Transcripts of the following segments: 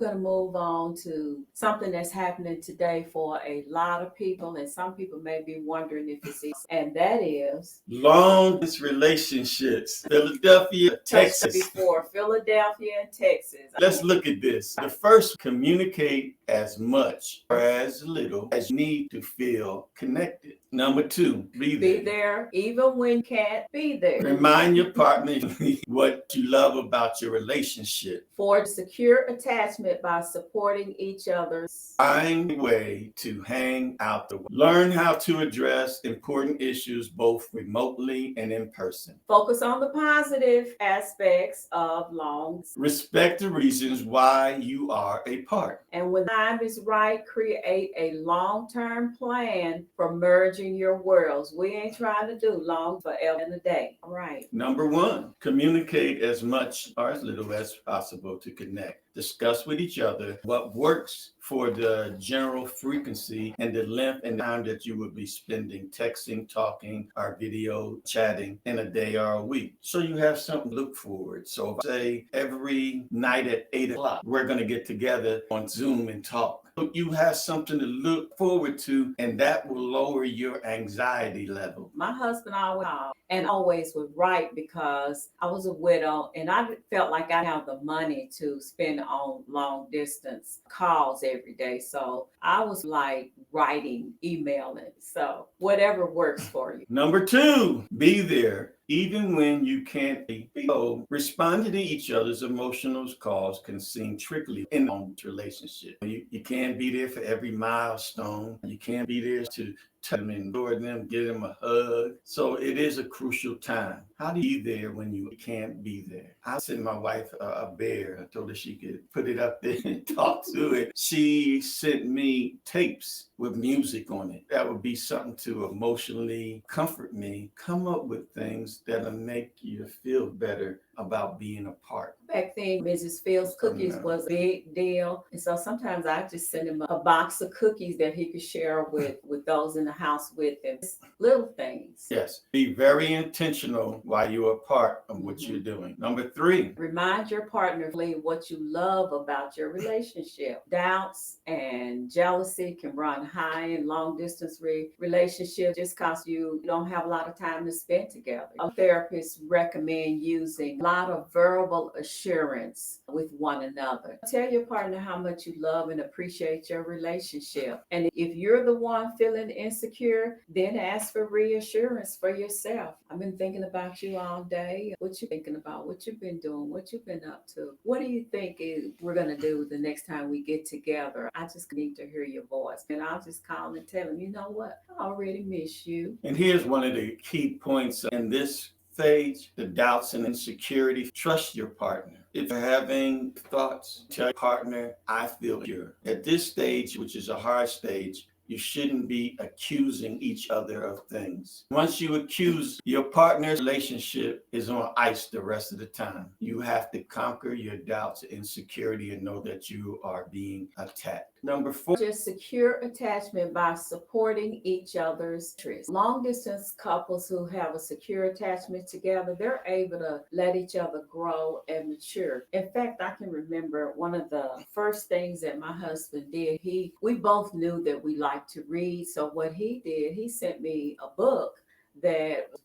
going to move on to something that's happening today for a lot of people, and some people may be wondering if it's easy, and that is long distance relationships. Philadelphia, Texas. Before Philadelphia and Texas. Let's look at this. The first, communicate as much or as little as you need to feel connected. Number two, be there even when you can't be there. Remind your partner what you love about your relationship. Forge secure attachment by supporting each other. Find a way to hang out the way. Learn how to address important issues both remotely and in person. Focus on the positive aspects of long. Respect the reasons why you are apart. And when the time is right, create a long-term plan for merging your worlds. We ain't trying to do long forever and a day. All right. Number one, communicate as much or as little as possible to connect. Discuss with each other what works for the general frequency and the length and time that you would be spending texting, talking, or video chatting in a day or a week. So you have something to look forward. So say every night at 8 o'clock, we're going to get together on Zoom and talk. You have something to look forward to, and that will lower your anxiety level. My husband always called and always would write because I was a widow and I felt like I have the money to spend on long distance calls every day. So I was like writing, emailing. So whatever works for you. Number two, be there. Even when you can't be. So responding to each other's emotional calls can seem tricky in a relationship. You can't be there for every milestone. You can't be there to tell them, endure them, give them a hug. So it is a crucial time. How do you be there when you can't be there? I sent my wife a bear. I told her she could put it up there and talk to it. She sent me tapes with music on it. That would be something to emotionally comfort me. Come up with things that'll make you feel better about being apart. Back then, Mrs. Fields cookies was a big deal. And so sometimes I just send him a box of cookies that he could share with those in the house with him. Little things. Yes. Be very intentional while you're apart of what you're doing. Number three. Remind your partner what you love about your relationship. Doubts and jealousy can run high in long distance relationships just because you don't have a lot of time to spend together. A therapist recommend using a lot of verbal assurance with one another. Tell your partner how much you love and appreciate your relationship. And if you're the one feeling insecure, then ask for reassurance for yourself. I've been thinking about you all day. What you thinking about? What you've been doing? What you've been up to? What do you think we're going to do the next time we get together? I just need to hear your voice. And I'll just call and tell him, you know what? I already miss you. And here's one of the key points in this phase, the doubts and insecurity. Trust your partner. If you're having thoughts, tell your partner, I feel secure. At this stage, which is a hard stage, you shouldn't be accusing each other of things. Once you accuse, your partner's relationship is on ice the rest of the time. You have to conquer your doubts and insecurity and know that you are being attacked. Number four. Just secure attachment by supporting each other's interests. Long distance couples who have a secure attachment together, they're able to let each other grow and mature. In fact, I can remember one of the first things that my husband did. We both knew that we liked to read. So what he did, he sent me a book that was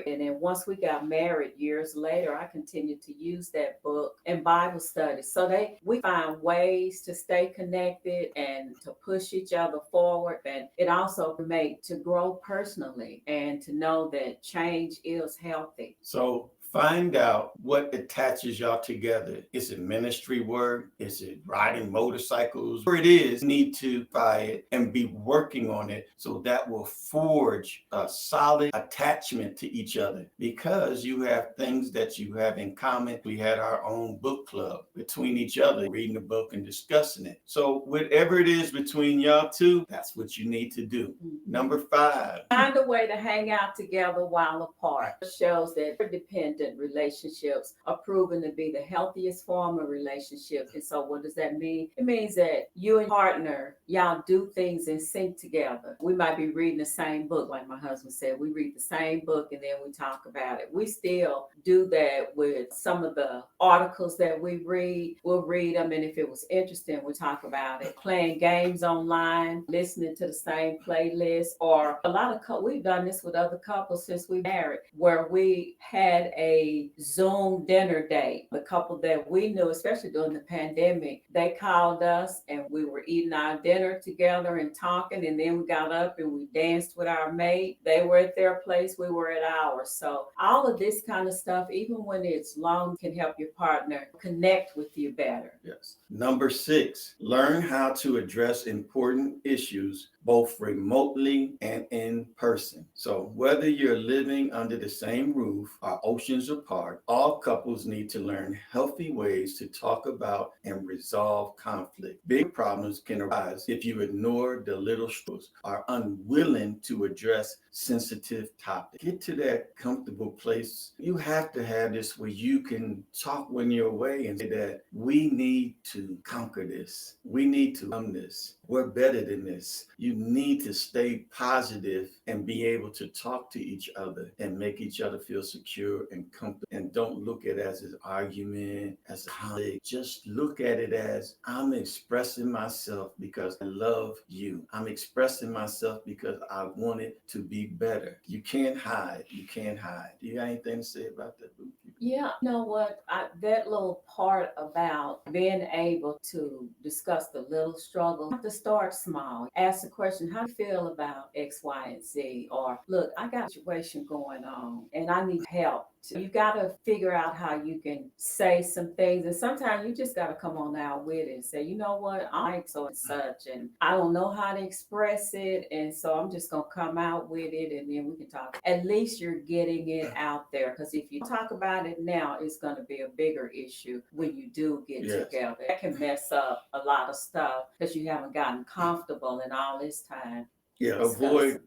and then once we got married years later, I continued to use that book in Bible studies. So we find ways to stay connected and to push each other forward. And it also to grow personally and to know that change is healthy. So find out what attaches y'all together. Is it ministry work? Is it riding motorcycles? Whatever it is, you need to buy it and be working on it so that will forge a solid attachment to each other because you have things that you have in common. We had our own book club between each other, reading the book and discussing it. So whatever it is between y'all two, that's what you need to do. Number five. Find a way to hang out together while apart. It shows that you're dependent distant relationships are proven to be the healthiest form of relationship. And so what does that mean? It means that you and your partner, y'all do things in sync together. We might be reading the same book, like my husband said. We read the same book and then we talk about it. We still do that with some of the articles that we read. We'll read them, and if it was interesting, we'll talk about it. Playing games online, listening to the same playlist, or a lot of we've done this with other couples since we married, where we had a Zoom dinner date. The couple that we knew, especially during the pandemic, they called us and we were eating our dinner together and talking, and then we got up and we danced with our mate. They were at their place, we were at ours. So all of this kind of stuff, even when it's long, can help your partner connect with you better. Yes. Number 6, learn how to address important issues both remotely and in person. So whether you're living under the same roof or oceans apart, all couples need to learn healthy ways to talk about and resolve conflict. Big problems can arise if you ignore the little struggles, are unwilling to address sensitive topics. Get to that comfortable place. You have to have this where you can talk when you're away and say that we need to conquer this. We need to come this. We're better than this. You need to stay positive and be able to talk to each other and make each other feel secure and comfortable. And don't look at it as an argument, as a conflict. Just look at it as I'm expressing myself because I love you. I'm expressing myself because I want it to be better. You can't hide. You can't hide. Do you have anything to say about that, Boo? Yeah, you know what? That little part about being able to discuss the little struggle, you have to start small. Ask the question, how do you feel about X, Y, and Z? Or, look, I got a situation going on and I need help. So you got to figure out how you can say some things. And sometimes you just got to come on out with it and say, you know what, I ain't so and such, and I don't know how to express it. And so I'm just going to come out with it and then we can talk. At least you're getting it out there. Because if you talk about it now, it's going to be a bigger issue when you do get together. That can mess up a lot of stuff because you haven't gotten comfortable in all this time. Yeah, avoid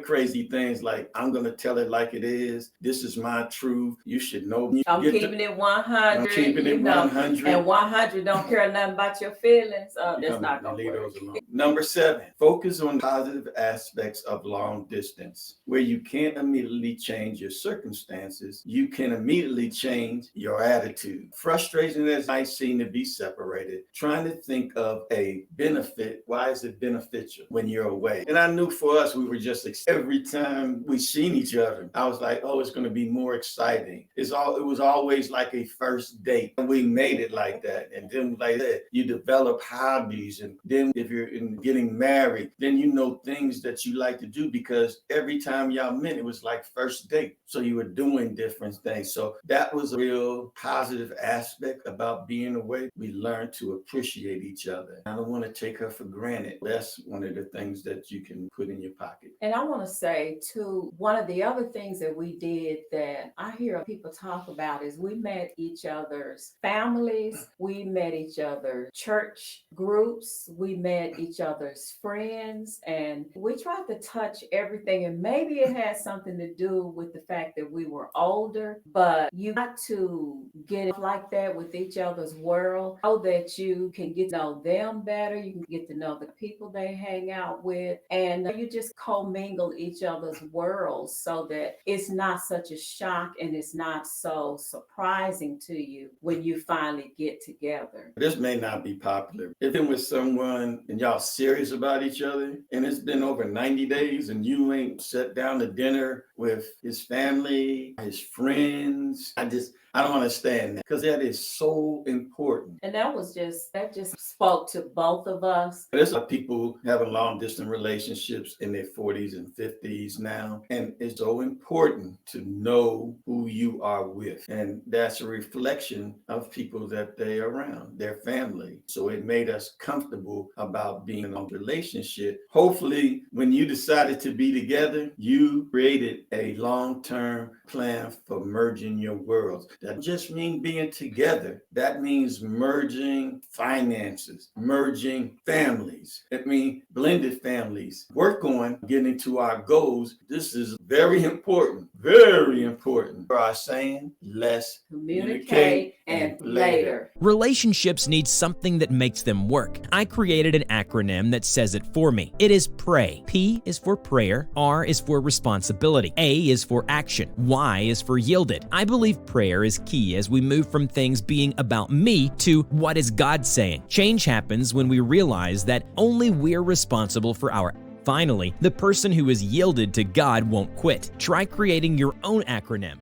crazy things like I'm gonna tell it like it is. This is my truth. You should know me. I'm keeping it 100. I'm keeping it 100. And 100 don't care nothing about your feelings. That's not gonna work. Number 7, focus on positive aspects of long distance. Where you can't immediately change your circumstances, you can immediately change your attitude. Frustrating as it might seem to be separated, trying to think of a benefit. Why is it beneficial when you're away? And I knew for us, we were just every time we seen each other, I was like, oh, it's going to be more exciting. It was always like a first date, and we made it like that. And then like that, you develop hobbies, and then if you're getting married, then you know things that you like to do because every time y'all met, it was like first date. So you were doing different things. So that was a real positive aspect about being away. We learned to appreciate each other. I don't want to take her for granted. That's one of the things that you can put in your pocket. And I want to say too, one of the other things that we did that I hear people talk about is we met each other's families, we met each other's church groups, we met each other's friends, and we tried to touch everything. And maybe it had something to do with the fact that we were older, but you got to get it like that with each other's world so that you can get to know them better, you can get to know the people they hang out with, and you just commingle each other's worlds so that it's not such a shock and it's not so surprising to you when you finally get together. This may not be popular. If you're with someone and y'all serious about each other and it's been over 90 days and you ain't sat down to dinner with his family, his friends, I don't understand that because that is so important. And that just spoke to both of us. There's a lot of people having long distance relationships in their 40s and 50s now. And it's so important to know who you are with. And that's a reflection of people that they're around, their family. So it made us comfortable about being in a relationship. Hopefully, when you decided to be together, you created a long-term plan for merging your worlds. That just means being together. That means merging finances, merging families. It means blended families. Work on getting to our goals. This is very important for our saying, let's Communicate and later. Relationships need something that makes them work. I created an acronym that says it for me. It is PRAY. P is for prayer, R is for responsibility, A is for action, Y is for yielded. I believe prayer is key as we move from things being about me to what is God saying. Change happens when we realize that only we're responsible for our. Finally, the person who is yielded to God won't quit. Try creating your own acronym.